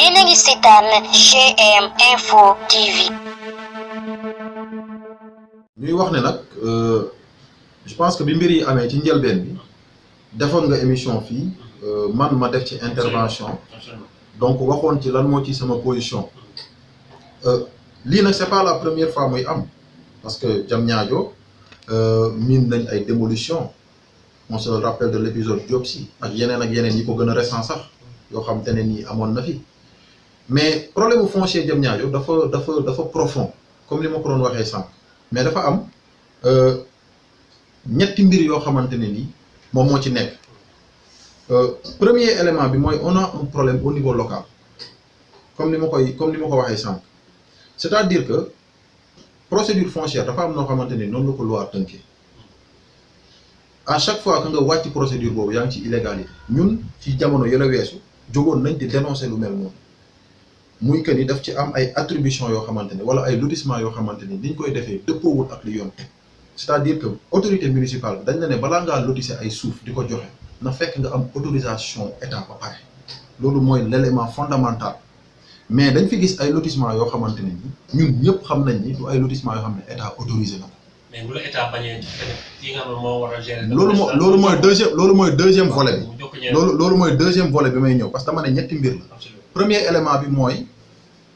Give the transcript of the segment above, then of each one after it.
yéen a ngi seetaan GM Info TV. ñuy wax ne nag je pense que bi mbir yi amee ci njëlbeen bi defoon nga émission fii man ma def ci intervention donc waxoon ci lan moo ci sama position lii nag c'est pas la première fois muy am parce que Diamniadio miin nañ ay démolition on se rappelle de l'épisode Diop Sy ak yeneen yi ko gën a récent sax yoo xam te ne nii amoon na fi mais problème bu foncier Diamniadio dafa profond comme li ma ko doon waxee sànq mais dafa am ñetti mbir yoo xamante ne nii moom moo ci nekk premier élément bi mooy on a un problème au niveau local comme ni ma ko waxee sànq c'est-à-dire que procédure foncière dafa am noo xamante ne noonu la ko loi tënkee à chaque fois que nga wàcc procédure boobu yaa ngi ci illégalité ñun ci jamono yële weesu jógoon nañ di dénoncer lu mel noonu muy que ni daf ci am ay attribution yoo xamante ne wala ay lotissement yoo xamante ni niñ koy defee dëppoowul ak li yoon teg c'est-à-dire que autorité municipale dañ la ne balaa ngaa lotisser ay suuf di ko joxe na fekk nga am autorisation état ba pare loolu mooy l'élément fondamental mais dañ fi gis ay lotissement yoo xamante ne ni ñun ñëpp xam nañ ni du ay lotissement yoo xam ne état autorisé na ko. mais bu la état bañee ki nga xam ne moo war a gérer. loolu mooy deuxième volet bi. loolu mooy deuxième volet bi may ñëw parce que dama ne ñetti mbir la. premier élément bi mooy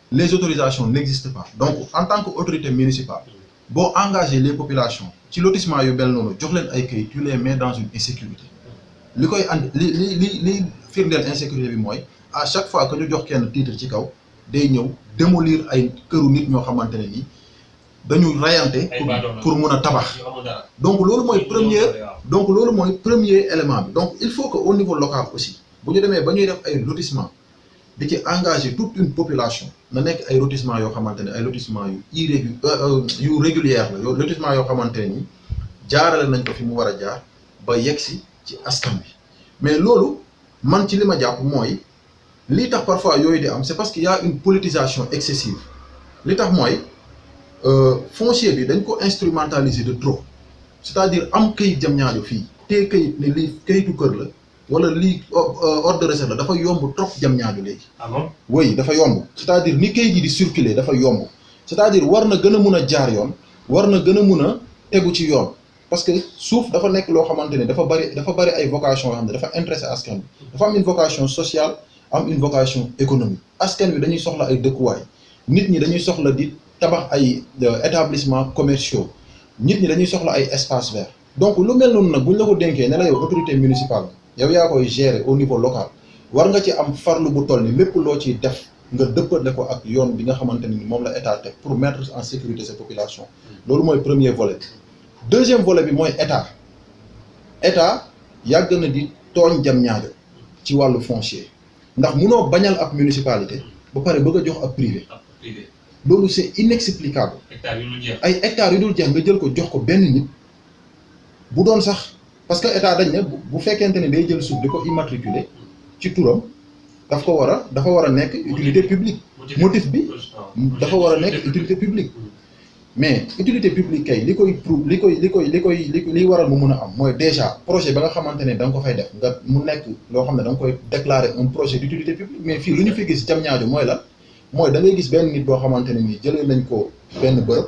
les autorisations n'existent pas donc en tant que autorité municipale boo engager les populations ci lotissement yu mel noonu jox leen ay kayit tu les mets dans une insécurité li koy andi li firndeel insécurité bi mooy à chaque fois que ñu jox kenn titre ci kaw day ñëw démolir ay këru nit ñoo xamante ne nii dañu rayante pour mun a tabax donc loolu mooy premier élément bi donc il faut que au niveau local aussi bu ñu demee ba ñuy def ay lotissement di ci engager toute une population na nekk ay lotissement yoo xamante ne ay lotissement yu régulière la lotissement yoo xamante ne ni jaarale nañ ko fi mu war a jaar ba yegsi ci askan bi mais loolu man ci li ma jàpp mooy lii tax parfois yooyu di am c'est parce qu'il y a une politisation excessive li tax mooy foncier bi dañ ko instrumentaliser de trop c'est-à-dire am këyit Diamniadio fii te këyit ni lii këyitu kër la wala lii ordre de recette la dafa yomb trop Diamniadio léegi. ah bon oui dafa yomb c'est-à-dire ni këyit yi di circuler dafa yomb c'est-à-dire war na gën a mun a jaar yoon war na gën a mun a tegu ci yoon parce que suuf dafa nekk loo xamante ne dafa bari ay vocation yoo xam ne dafa intéressé askan bi dafa am une vocation sociale am une vocation économique askan bi dañuy soxla ay dëkkuwaay nit ñi dañuy soxla di tabax ay établissements commerciaux nit ñi dañuy soxla ay espaces verts donc lu mel noonu nag buñ la ko dénkee ne la yow autorité municipale yow yaa koy gérer au niveau local war nga ci am farlu bu toll ni lépp loo ciy def nga dëppale ko ak yoon bi nga xamante ni moom la état teg pour mettre en sécurité ces populations loolu mooy premier volet deuxième volet bi mooy état yàgg na di tooñ Diamniadio ci wàllu foncier ndax munoo bañal ab municipalité ba pare bëgg a jox ab privé loolu c'est inexplicable ay hectares yu dul jeex nga jël ko jox ko benn nit bu doon sax parce que état dañ ne bu fekkente ne day jël suuf di ko immatriculer ci turam dafa war a nekk utilité publique motif bi dafa war a nekk utilité publique mais utilité publique kay li waral mu mun a am mooy déjà projet ba nga xamante ne da nga ko fay def nga mu nekk loo xam ne da nga koy déclarer un projet d'utilité publique mais fii lu ñu fi gis Diamniadio mooy lan mooy da ngay gis benn nit boo xamante ne nii jëlee nañ ko benn bërëb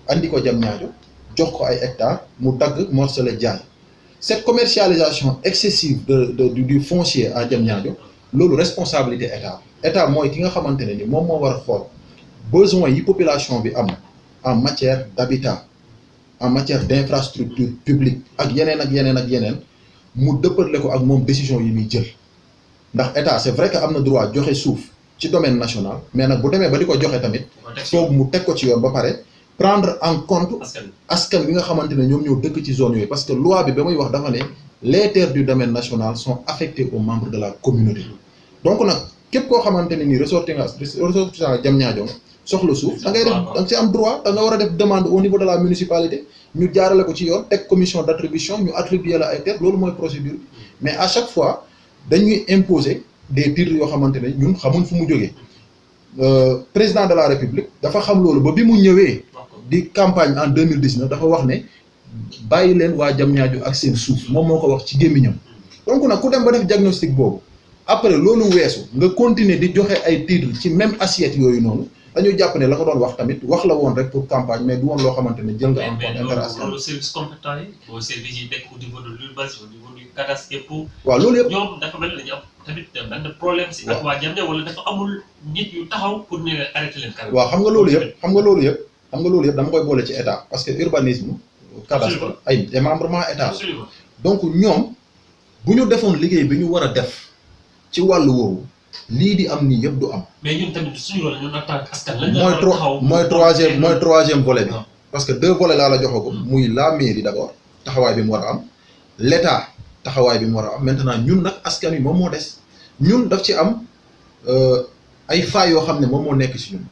andi ko Diamniadio jox ko ay hectares mu dagg morcelé jaay cette commercialisation excessive du foncier à Diamniadio loolu responsabilité état mooy ki nga xamante ne ni moom moo war a xool besoin yi population bi am en matière d'habitat en matière d'infrastructure publique ak yeneen mu dëppale ko ak moom décision yi muy jël ndax état c'est vrai que am na droit joxe suuf ci domaine national mais nag bu demee ba di ko joxe tamit foog mu teg ko ci yoon ba pare prendre en compte askan bi nga xamante ne ñoom ñoo dëkk ci zone yooyu parce que loi bi ba muy wax dafa ne les terres du domaine national sont affectées aux membres de la communauté donc nag képp koo xamante ne nii ressortissant Diamniadio soxla suuf da ngay def da nga ci am droit da nga war a def demande au niveau de la municipalité ñu jaarale ko ci yoon teg commission d'attribution ñu attribuer la ay terres loolu mooy procédure mais à chaque fois dañuy imposer des titres yoo xamante ne ñun xamuñ fu mu jógee président de la république dafa xam loolu ba bi mu ñëwee di campagne en 2019 dafa wax ne bàyyi leen waa Diamniadio ak seen suuf moom moo ko wax ci gémmiñam donc nag ku dem ba def diagnostic boobu après loolu weesu nga continuer di joxe ay titres ci même assiette yooyu noonu dañu jàpp ne la ko doon wax tamit wax la woon rek pour campagne mais du woon loo xamante ne jël nga en compte intérêt askan loolu service compétent yi boo service yi nekk au niveau de l'urbanisme au niveau du cadastre et pour waaw loolu yëpp ñoom dafa mel ni dañu am tamit benn problème si ak waa Diamniadio wala dafa amul nit yu taxaw pour ne arrêté leen carrément. waaw xam nga loolu yëpp dama koy boole ci état parce que urbanisme cadastre ay démembrement état la donc ñoom bu ñu defoon liggéey bi ñu war a def ci wàllu woowu lii di am nii yëpp du am. mais ñun tamit suñu rôle ñun en tant que askan lañ mooy troisième volet bi. parce que 2 volets laa la joxagum. muy la mairie d'abord taxawaay bi mu war a am l'état taxawaay bi mu war a am maintenant ñun nag askan wi moom moo des ñun daf ci am ay failles yoo xam ne moom moo nekk ci ñun.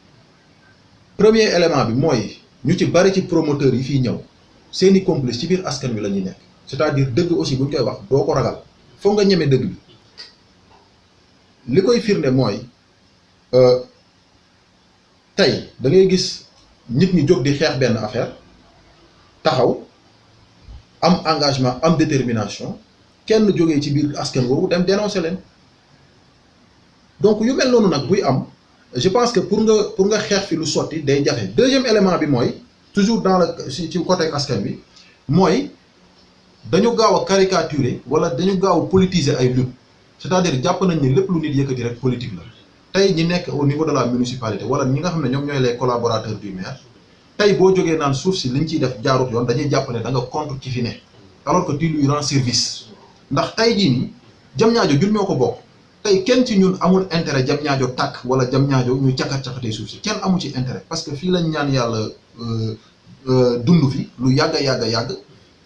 premier élément bi mooy ñu ci bari ci promoteurs yi fii ñëw seeni complice ci biir askan wi la ñuy nekk c'est-à-dire dëgg aussi bu ñu koy wax doo ko ragal foog nga ñeme dëgg bi. li koy firnde mooy tey da ngay gis nit ñi jóg di xeex benn affaire taxaw am engagement am détermination kenn jógee ci biir askan woowu dem dénoncer leen donc yu mel noonu nag buy am je pense que pour nga xeex fi lu sotti day jafe. deuxième élément bi mooy toujours dans le ci côté askan bi mooy dañu gaaw a caricaturer wala dañu gaaw a politiser ay lutte. c'est-à-dire jàpp nañ ne lépp lu nit yëkkati rek politique la tey ñi nekk au niveau de la municipalité wala ñi nga xam ne ñoom ñooy les collaborateurs du maire tey boo jógee naan suuf si liñ ciy def jaarut yoon dañuy jàpp ne da nga contre ci fi ne alors que tu lui rends service ndax tey jii nii Diamniadio ñun ñoo ko bokk tey kenn ci ñun amul intérêt Diamniadio tàkk wala Diamniadio ñu caxat-caxatee suuf si kenn amu ci intérêt parce que fii lañ ñaan yàlla dund fi lu yàgg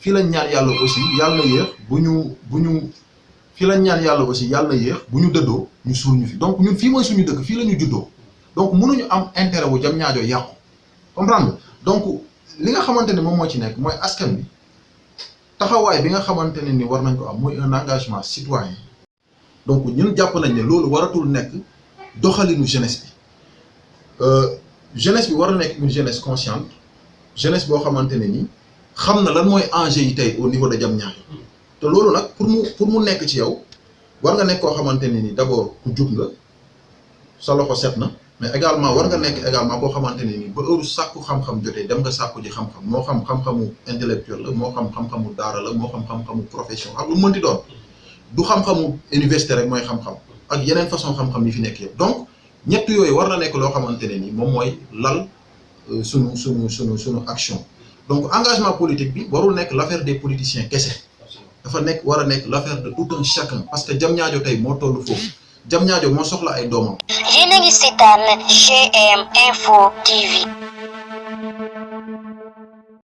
fii lañ ñaan yàlla aussi yàlla na yéex fii lañ ñaan yàlla aussi yàlla na yéex bu ñu dëddoo ñu suul ñu fi donc ñun fii mooy suñu dëkk fii la ñu juddoo donc mënuñu am intérêt wu Diamniadio yàqu comprendre donc li nga xamante ne moom moo ci nekk mooy askan bi taxawaay bi nga xamante ne ni war nañ ko am mooy un engagement citoyen donc ñun jàpp nañ ne loolu waratul nekk doxalinu jeunesse bi jeunesse bi war a nekk une jeunesse consciente jeunesse boo xamante ne ni xam na lan mooy enjeu yi tey au niveau de Diamniadio te loolu nag pour mu nekk ci yow war nga nekk koo xamante ne ni d'abord ku jub nga sa loxo set na mais également war nga nekk également koo xamante ne ni ba heure sàkku xam-xam jotee dem nga sàkku ji xam-xam moo xam xam-xamu intellectuel la moo xam xam-xamu daara la moo xam xam-xamu profession ak lu mënti doon du xam-xamu université rek mooy xam-xam ak yeneen façon xam-xam yi fi nekk yëpp donc ñett yooyu war na nekk loo xamante ne ni moom mooy lal sunu action donc engagement politique bi warul nekk l'affaire des politiciens kese. dafa nekk war a nekk l'affaire de tout un chacun parce que Diamniadio tey moo toll foofu Diamniadio moo soxla ay doomam. Yéen a ngi seetaan GM Info TV.